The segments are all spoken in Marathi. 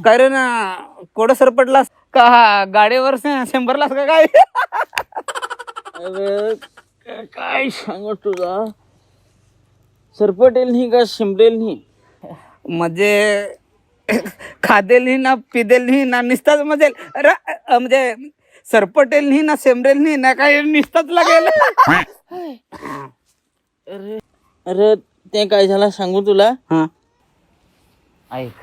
काय रे ना कोड सरपटलास का गाडीवर शंभरलास का काय? अरे काय सांग तुझा सरपटेल नाही का शिंपडेल नाही म्हणजे खादेल नाही ना पिदेल नाही ना निसताच म्हणजे सरपटेल नाही ना सेमरेल नाही ना काय निसताच लागेल. अरे अरे ते काय झालं सांगू तुला. हा ऐक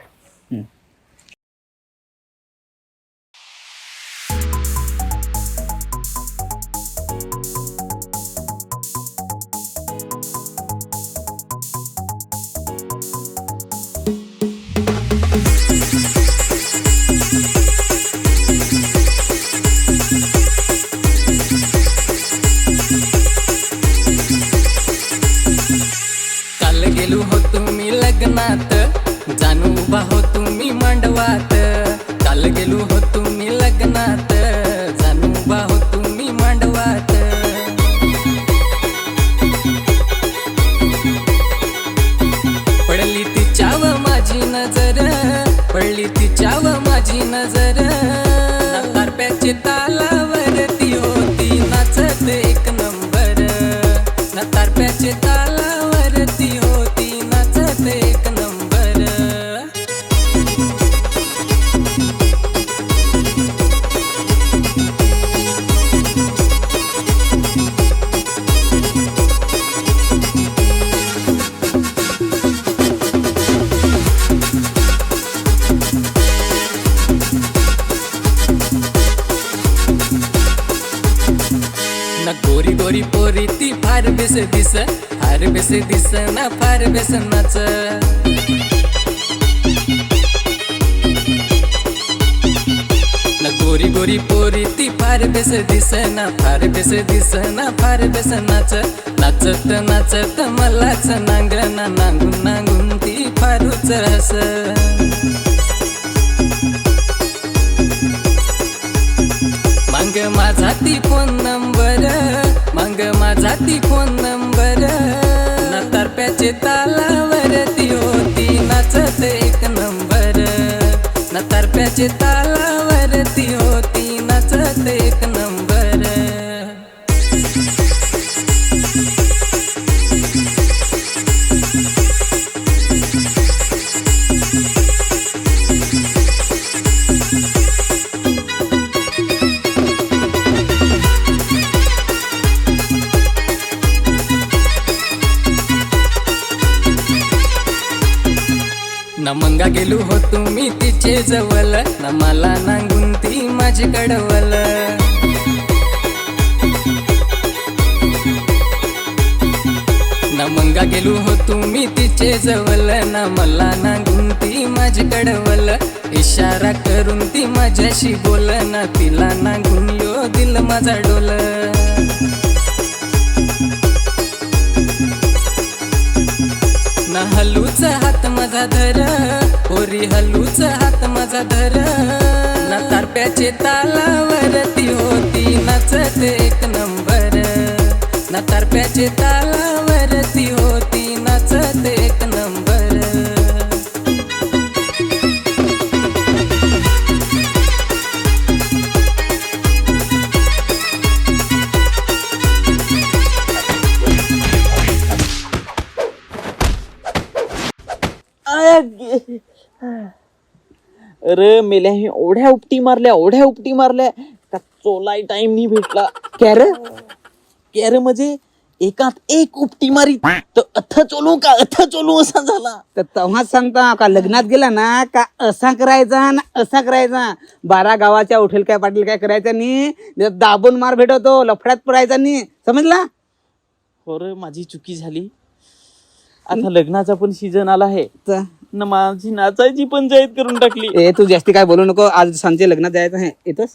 काल गेलो हो तुम्ही लग्नात जानू उभा हो तुम्ही मांडवात. काल गेलो हो तुम्ही लग्नात जानू उभा हो तुम्ही मांडवात. पडली तिच्याव माझी नजर पडली तिच्याव माझी नजर. तारप्याचे तालावरती होती नाचत एक नंबर. तारप्याचे तालावरती होती नाचत एक नंबर. ना गोरी गोरी पोरी ती फार बेस दिस ना फार बेस नाच. ना गोरी गोरी पोरी ती फार बेस दिस ना फार बेस नाच. नाचत नाचत मलाच नांगरणा नांगून नांगून ती फारूच हस. मांग माझा ती फोन नंबर मांग माझा ती फोन नंबर. ना तारप्याचे तालावरती होती नाचत एक नंबर. ना तारप्याचे तालावरती होती नाचत एक नंबर. ना मंगा गेलो हो तुम्ही तिचे जवळ ना मला नांगून ती माझी कडवल. ना मंगा गेलो हो तुम्ही तिचे जवळ ना मला नांगून ती माझी कडवल. इशारा करून ती माझ्याशी बोल ना तिला नांगून यो दिल माझा डोल. ना हलूच हात माझा धर पोरी हलूच हात माझा धर. ना तारप्याचे तालावरती होती नाचत एक नंबर. ना तारप्याचे तालावरती होती नाचत एक नंबर. अरे मेल्या हे ओढ्या उपटी मारल्या का चोलाय टाइम नाही भेटला. कॅर म्हणजे एकात एक उपटी मारी तर अथ चोलू असा झाला. तर तेव्हाच सांगता का लग्नात गेला ना का असा करायचा 12 गावाच्या उठेल काय पाटील काय करायचं नाही. दाबून मार भेटवतो लफड्यात पडायचा नाही समजला. हो रे माझी चुकी झाली. आता लग्नाचा पण सीझन आला आहे ना माझी नाचायची पंचायत करून टाकली. तू जास्ती काय बोलू नको. आज सांजे लग्नात जायचं आहे येतोस.